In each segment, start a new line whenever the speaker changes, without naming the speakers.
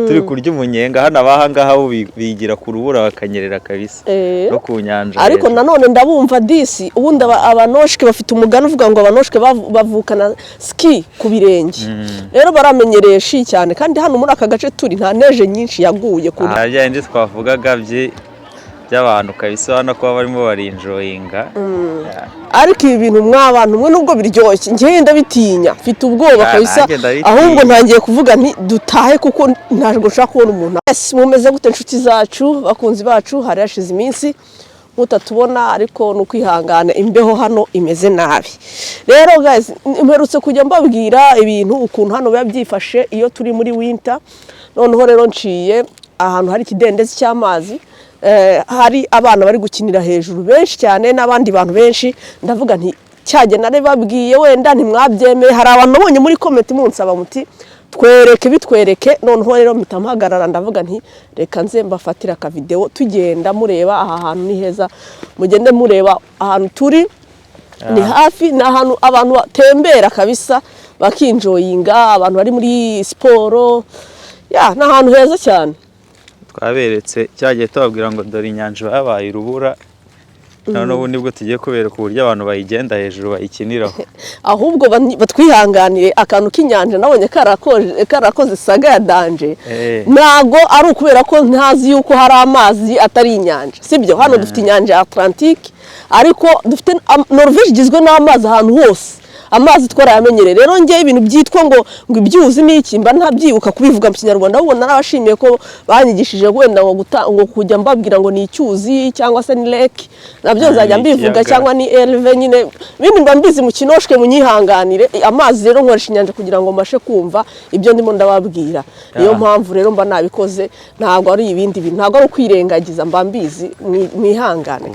turi kurya umunyenga hano abahangaha bigira ku rubura bakanyerera kabisa no ku nyanja
ariko nanone ndabumva disi ubundi abanoshke bafite umugani uvuga ngo abanoshke bavukana ski ku birenge rero baramenyereye shi cyane kandi hano muri aka gace turi nta neje nyinshi yaguye kuri
byandi twavugaga by'abantu kabisa hano ko barimo barinjoyinga
ariko ibi bintu mw'abantu mwe nubwo biryoshye ngenda bitinya mfite ubwoba kabisa ahubwo ntangiye kuvuga nti dutahe kuko ntabwo nshaka kubona umuntu mumeze gute inshuti zacu bakunzi bacu hari hashize iminsi mutatubona ariko no kwihangana imbeho hano imeze nabi rero guys mperutse kujya mbabwira ibintu ukuntu hano biba byifashe iyo turi muri winter noneho rero nciye ahantu hari ikidendezi cy'amazi hari abana bari gukinira hejuru benshi cyane n'abandi bantu benshi ndavuga nti cyage nare babwiye wenda ntimwabyemeye hari abantu nabonye muri comment munsaba muti bitwereke noneho rero mpitampagarara ndavuga nti reka nze mbafatira ka video tugenda mureba aha hantu ni heza mugende mureba ahantu turi ni hafi na ahantu abantu batembera kabisa bakinjoyinga abantu bari muri siporo na ahantu heza cyane
twaberetse cyagiye tubabwira ngo dore inyanja yabaye urubura none ubu nibwo tugiye kubereka uburyo abantu bayigenda hejuru bayikiniraho
ahubwo batwihanganire akantu k'inyanja nabonye karakoze saga ya danje nago ari ukubera ko ntazi yuko hari amazi atari inyanja sibyo hano dufite inyanja ya Atlantique ariko dufite Norvège igizwe n'amazi ahantu hose amazi twarayamenyereye rero ngiye ibintu byitwa ngo ibyuzi n'iki mba ntabyibuka kubivuga mu Kinyarwanda ahubwo narabashimiye ko banyigishije wenda ngo kujya mbabwira ngo ni icyuzi cyangwa se ni lake nabyo nzajya mbivuga cyangwa ni elve nyine bindi mba mbizi mu kinoshke munyihanganire amazi rero nkoresha inyanja kugira ngo mbashe kumva ibyo ndimo ndababwira niyo mpamvu rero mba nabikoze ntabwo ari ibindi bintu ntabwo ari kwirengagiza mba mbizi mwihangane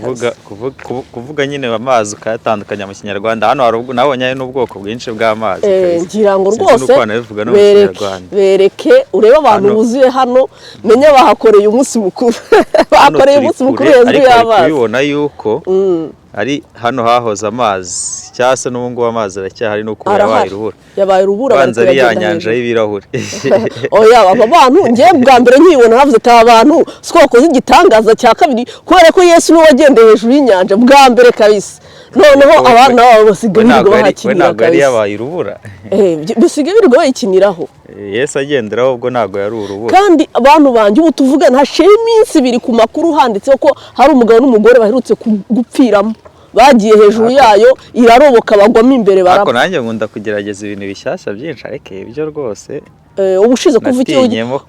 kuvuga nyine amazi ukayatandukanya mu Kinyarwanda hano hari nabonye ubwoko bwinshi bw'amazi
ngira ngo rwose bereke urebe abantu buzuye hano menye bahakoreye umunsi mukuru bahakoreye umunsi mukuru hejuru y'amazi
kubibona yuko ari hano hahoze amazi cyangwa se n'ubu ngubu amazi aracyahari nuko
yabaye urubura
banza ari ya nyanja y'ibirahuri
oya aba bantu ngiye bwa mbere nkibona navuze ati abantu sikokoze igitangaza cya kabiri kubera ko Yesu niwe wagendeye hejuru y'inyanja bwa mbere kabisa noneho abana babo basigaye bahakinira
ntabwo yari yabaye urubura
bisigaye birirwa bayikiniraho
Yesu agenderaho ubwo ntabwo yari urubura
kandi abantu banjye ubu tuvuga ntashiye iminsi ibiri ku makuru handitseho ko hari umugabo n'umugore baherutse gupfiramo bagiye hejuru yayo iraroboka bagwamo imbere barapfa
ariko nanjye nkunda kugerageza ibintu bishyashya byinshi ariko ibyo rwose
ubushize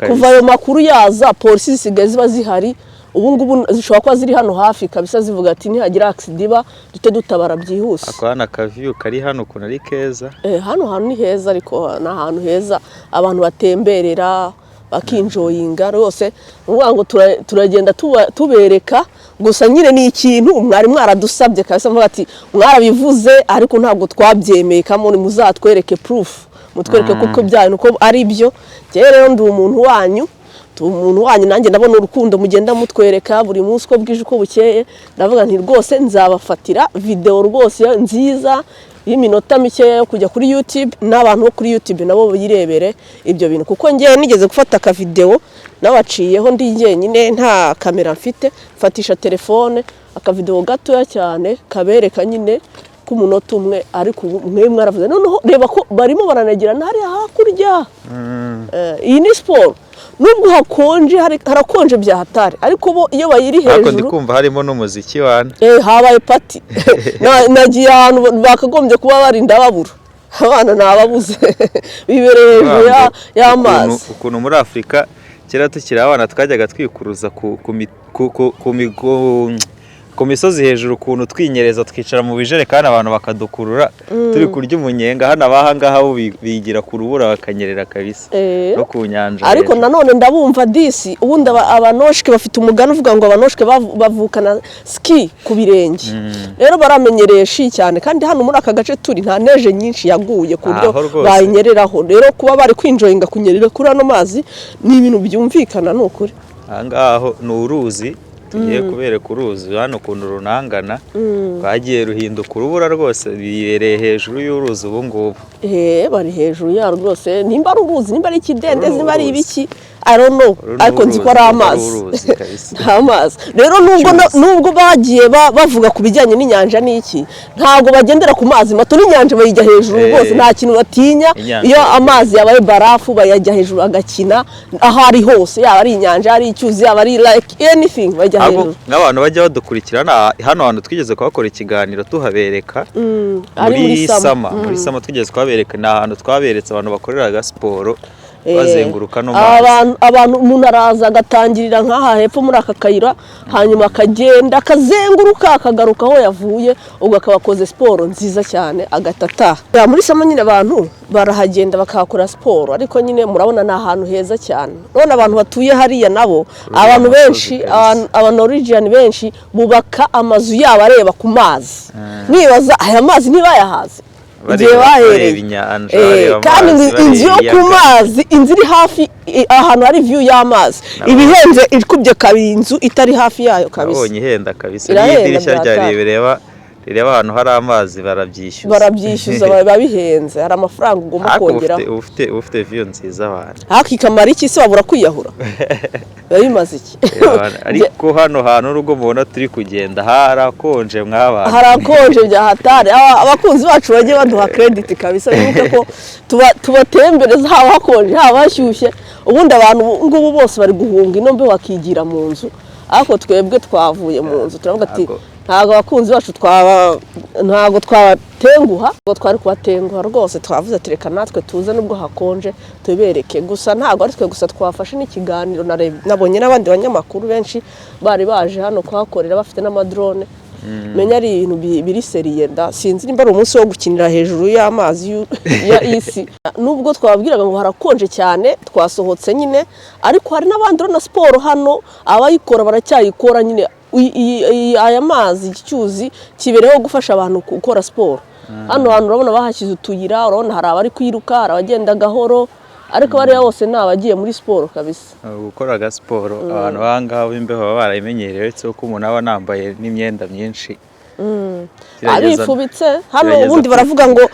kuva ayo makuru yaza polisi zisigaye ziba zihari ubu ngubu zishobora kuba ziri hano hafi kabisa zivuga ati nihagira accident iba dute dutabara byihuse
akwana kaviyo kari hano kuna ari keza
hano hantu ni heza ariko na hantu heza abantu batemberera bakinjoyinga rwose uvuga ngo turagenda tubereka gusa nyine ni ikintu mwari mwaradusabye kabisa mvuga ati mwarabivuze ariko ntabwo twabyemeye kamwe muzatwereke proof mutwereke kuko byayo nuko ari byo rero ndi umuntu wanyu nanjye ndabona urukundo mugenda mutwereka buri munsi uko bwije uko bukeye ndavuga nti rwose nzabafatira video rwose nziza y'iminota mike yo kujya kuri YouTube n'abantu bo kuri YouTube nabo birebere ibyo bintu kuko ngiye nigeze gufata aka video nabaciyeho ndi njyenyine nta kamera mfite fatisha telefone aka video gatoya cyane kabereka nyine ku munota umwe ariko mwe mwaravuze noneho reba ko barimo baranagirana hari hakurya iyi ni sport nubwo hakonje harakonje bya hatari ariko bo iyo bayiri hejuru
ariko ndikumva harimo n'umuziki wana
habaye party nagiye ahantu bakagombye kuba barinda babura abana nababuze bibereye hejuru y'amazi
ukuntu muri Afrika kera tukiri abana twajyaga twikuruza ku misozi hejuru ukuntu twinyereza twicara mu bijerekani abantu bakadukurura turi kurya umunyenga hano abahangaha bigira ku rubura bakanyerera kabisa no ku nyanja
ariko nanone ndabumva disi ubundi abanoshke bafite umugani uvuga ngo abanoshke bavukana ski ku birenge rero baramenyereye shi cyane kandi hano muri aka gace turi nta neje nyinshi yaguye ku buryo bayinyereraho rero kuba bari kwinjoyinga kunyerera kuri ano mazi ni ibintu byumvikana n'ukuri
ahangaho ni uruzi tugiye kubereka uruzi hano ukuntu runangana bagiye ruhinduka urubura rwose bibereye hejuru y'uruzi ubu ngubu
bari hejuru yarwo rwose nimba ari uruzi nimba ari ikidendezi nimba ari ibiki I don't know ariko nzi ko ari amazi nta mazi rero nubwo bagiye bavuga ku bijyanye n'inyanja n'iki ntago bagendera ku mazi mato n'inyanja bayijya hejuru rwose nta kintu batinya iyo amazi yabaye barafu bayajya hejuru agakina aho ari hose yaba ari inyanja ari icyuzi yaba ari like anything bajya hejuru
nk'abantu bajya badukurikirana hano hantu twigeze kuhakora ikiganiro tuhabereka muri sama twigeze kuhabereka ni ahantu twaberetse abantu bakoreraga siporo bazenguruka no mazi
abantu umuntu araza agatangirira nk'aha hepfo muri aka kayira hanyuma akagenda akazenguruka akagaruka aho yavuye ubwo akabakoze siporo nziza cyane agatata muri sama nyine abantu barahagenda bakahakora siporo ariko nyine murabona ni ahantu heza cyane none abantu batuye hariya nabo abantu benshi Norwegian benshi bubaka amazu yabo areba ku mazi nibaza aya mazi ntibayahaze kandi inzu yo ku mazi inzu iri hafi ahantu hari view y'amazi ibihenze ikubye kabiri inzu itari hafi yayo kabisa
abonye ihenda kabisa n'idirishya rya rireba ahantu hari amazi
barabyishyuza baba bihenze hari amafaranga ugomba kongeraho
ufite view nziza abantu
hakikamara iki se wabura kwiyahura bimaze iki
ariko hano hantu urugo mubona turi kugenda harakonje mw'abantu
harakonje bya hatari abakunzi bacu bagiye baduha credit kabisa bibuke ko tubatembereza haba hakonje haba hashyushye ubundi abantu ngubu bose bari guhunga ino mbe wakigira mu nzu ariko twebwe twavuye mu nzu turavuga ati ntago abakunzi bacu ntago twabatenguha ngo twari kubatenguha rwose twavuze ati reka natwe tuze nubwo hakonje tubereke gusa ntago ari twe gusa twafashe n'ikiganiro nabonye n'abandi banyamakuru benshi bari baje hano kuhakorera bafite n'amadrone menya ari ibintu biri seriye sinzi nimba ari umunsi wo gukinira hejuru y'amazi ya isi nubwo twababwiraga ngo harakonje cyane twasohotse nyine ariko hari n'abandi na siporo hano abayikora baracyayikora nyine aya mazi icyuzi kibereho gufasha abantu gukora siporo hano hantu urabona bahashyize utuyira urabona hari abari kwiruka hari abagenda gahoro ariko bariya bose ni abagiye muri siporo kabisa
gukoraga siporo abantu bahangaha b'imbeho baba barayimenyereye uretse ko umuntu aba anambaye n'imyenda myinshi
arifubitse hano ubundi baravuga ngo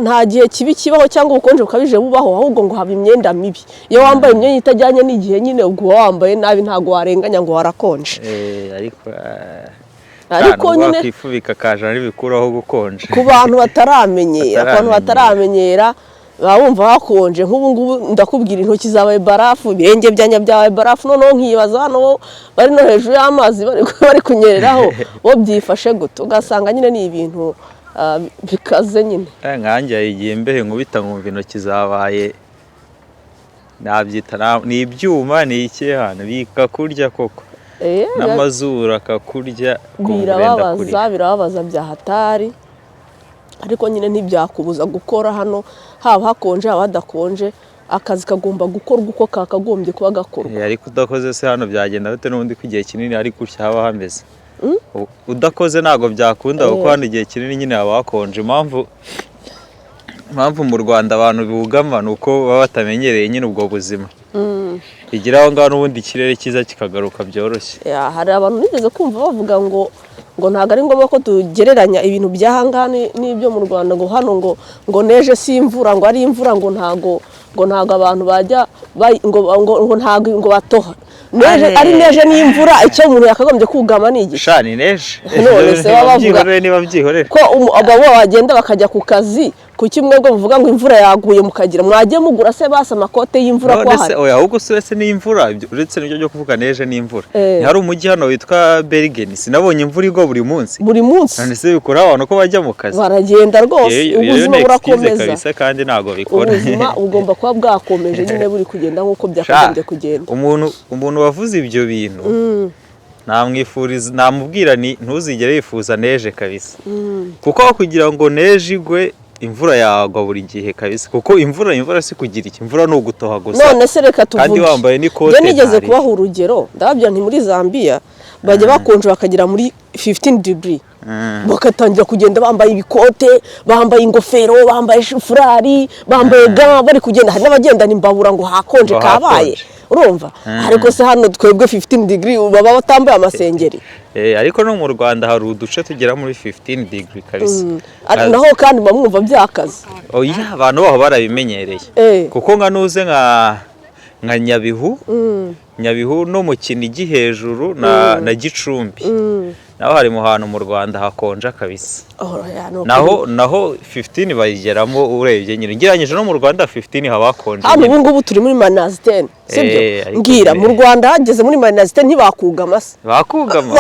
nta gihe kibi kibaho cyangwa ubukonje bukabije bubaho ahubwo ngo haba imyenda mibi iyo wambaye imyenda itajyanye n'igihe nyine ubwo wambaye nabi ntago warenganya ngo warakonje
ariko nyine wakifubika kaje ari bikuraho gukonje
ku bantu bataramenyera bumva hakonje nk'ubu ngubu ndakubwira intoki zabaye barafu ibirenge byanya byabaye barafu noneho nkibaza hano bari no hejuru y'amazi bari kunyereraho bo byifashe gute ugasanga nyine ni ibintu bikaze nyine
nkanjye igihe mbehe nkubita nkumva intoki zabaye nabyita ni ibyuma ni iki hano bikakurya koko n'amazuru akakurya
birababaza bya hatari ariko nyine ntibyakubuza gukora hano haba hakonje haba hadakonje akazi kagomba gukorwa uko kakagombye kuba gakorwa
ariko udakoze se hano byagenda bite n'ubundi ko igihe kinini ariko haba hameze udakoze ntabwo byakunda kuko hano igihe kinini nyine haba hakonje impamvu mu Rwanda abantu bugama ni uko baba batamenyereye nyine ubwo buzima igira aho ngaho n'ubundi ikirere cyiza kikagaruka byoroshye
hari abantu nigeze kumva bavuga ngo ntabwo ari ngombwa ko tugereranya ibintu by'ahangaha n'ibyo mu Rwanda ngo hano ngo neje si imvura ngo ari imvura ngo ntago abantu bajya ngo ntago ngo batoha neje ari neje n'imvura icyo umuntu yakagombye kugama ni iki
shani neje
none se bavuga
niba byihorera
ko ababo bagenda bakajya ku kazi ku kimwe ngo muvuga ngo imvura yaguye mukagira mwagiye mugura se basa amakote y'imvura
kwa hano oya ahubwo se n'imvura uretse n'ibyo byo kuvuga neje n'imvura hari umujyi hano witwa Bergen sinabonye imvura igwa buri munsi none se bikora abantu ko bajya mu kazi
baragenda rwose ubuzima burakomeza
kabisa kandi ntago bikora
ubuzima ugomba kuba bwakomeje nyine buri kugenda nk'uko byakagombye kugenda
umuntu wavuze ibyo bintu namubwira ni ntuzigere yifuza neje kabisa kuko kugira ngo neje igwe imvura yagwa buri gihe kabisa kuko imvura si kugira iki imvura no gutoha gusa
none se reka tuvuge
kandi wambaye n'ikote
nigeze kubaha urugero ndababwira nti muri Zambia bajya bakonje bakagera muri 15 degree bakatangira kugenda bambaye ibikote bambaye ingofero bambaye furari bambaye ga bari kugenda hari n'abagenda nimbabura ngo hakonje kabaye urumva ariko se hano twebwe 15 degree baba batambaye amasengeri
ariko no mu Rwanda hari uduce tugera muri 15 degree kabisa
naho kandi bamwumva byakaze
oya abantu baho barabimenyereye kuko nka nuze nka Nyabihu no mu Kinigi hejuru na Gicumbi naho hari mu hantu mu Rwanda hakonja kabisa. naho 15 bayigeramo urebye nyine ngiranyije no mu Rwanda 15 habakonje.
Hano ubu ngubu turi muri -10 sibyo ngira mu Rwanda hageze muri -10 ntibakugama se bakugama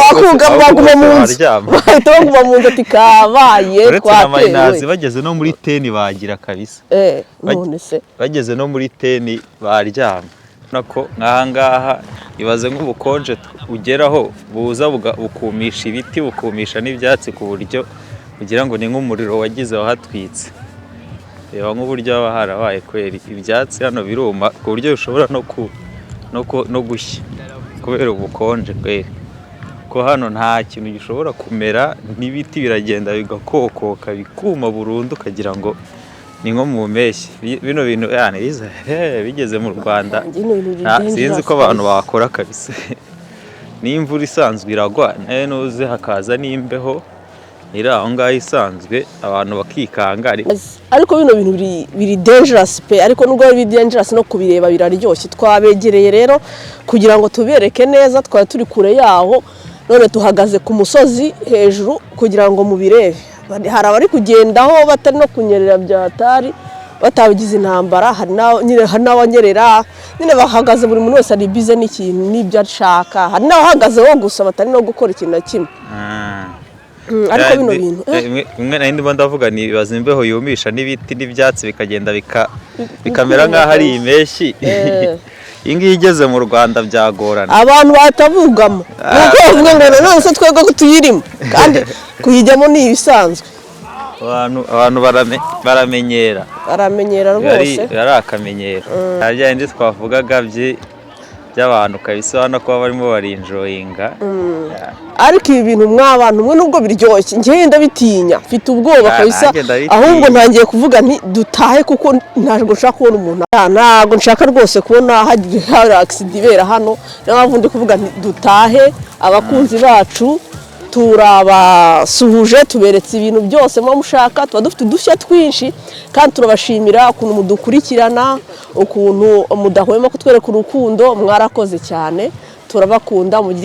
baguma mu nzu bahita mu nzu tikabaye
twatewe bageze no muri 10 bagira kabisa
none se
bageze no muri 10 baryama nako ngaha ibaze nk'ubukonje ugeraho buza bukumisha ibiti bukumisha n'ibyatsi ku buryo kugira ngo ni nk'umuriro wagize wahatwitse. Reba nk'uburyo haba harabaye kweri ibyatsi hano biruma ku buryo ushobora no gushya kubera ubukonje kweri ko hano nta kintu gishobora kumera n'ibiti biragenda bigakokoka bikuma burundu ukagira ngo ni nko mu mpeshyi. Bino bintu yani bigeze mu Rwanda sinzi ko abantu bakora kabisa. N'imvura isanzwe iragwa nayo nuze hakaza n'imbeho aho ngaho isanzwe abantu bakikanga
ariko bino bintu biri dangerous pe ariko nubwo biri dangerous no kubireba biraryoshye. Twabegereye rero kugira ngo tubereke neza twari turi kure yaho none tuhagaze ku musozi hejuru kugira ngo mubirebe. Hari abari kugendaho batari no kunyerera byatari batabigize intambara hari n'abanyerera nyine bahagaze buri muntu wese ari bize n'ikintu n'ibyo ashaka hari n'abahagaze wo gusa batari no gukora ikintu na kimwe. Ariko bino bintu
imwe na ndimo ndavuga ni bazimbeho yumisha n'ibiti n'ibyatsi bikagenda bikamera nk'aho ari impeshyi. Ingi igeze mu Rwanda byagorana
abantu batavugamo nuko bavuga ngo none se twego kutuyirimo kandi kuyijyamo ni ibisanzwe.
Abantu baramenyera
rwose
yari akamenyero harya indi twavugaga by'abantu kabisa hano ko barimo barinjoyinga.
Ariko ibi bintu mw'abantu mwe nubwo biryoshye ngenda bitinya mfite ubwoba kabisa ahubwo ntangiye kuvuga nti dutahe kuko ntabwo nshaka kubona umuntu ntabwo nshaka rwose kubona hari accident ibera hano n'abavuye ndi kuvuga nti dutahe abakunzi bacu turabasuhuje tuberetse ibintu byose mwa mushaka tuba dufite udushya twinshi kandi turabashimira ukuntu mudukurikirana ukuntu mudahwema kutwereka urukundo mwarakoze cyane turabakunda.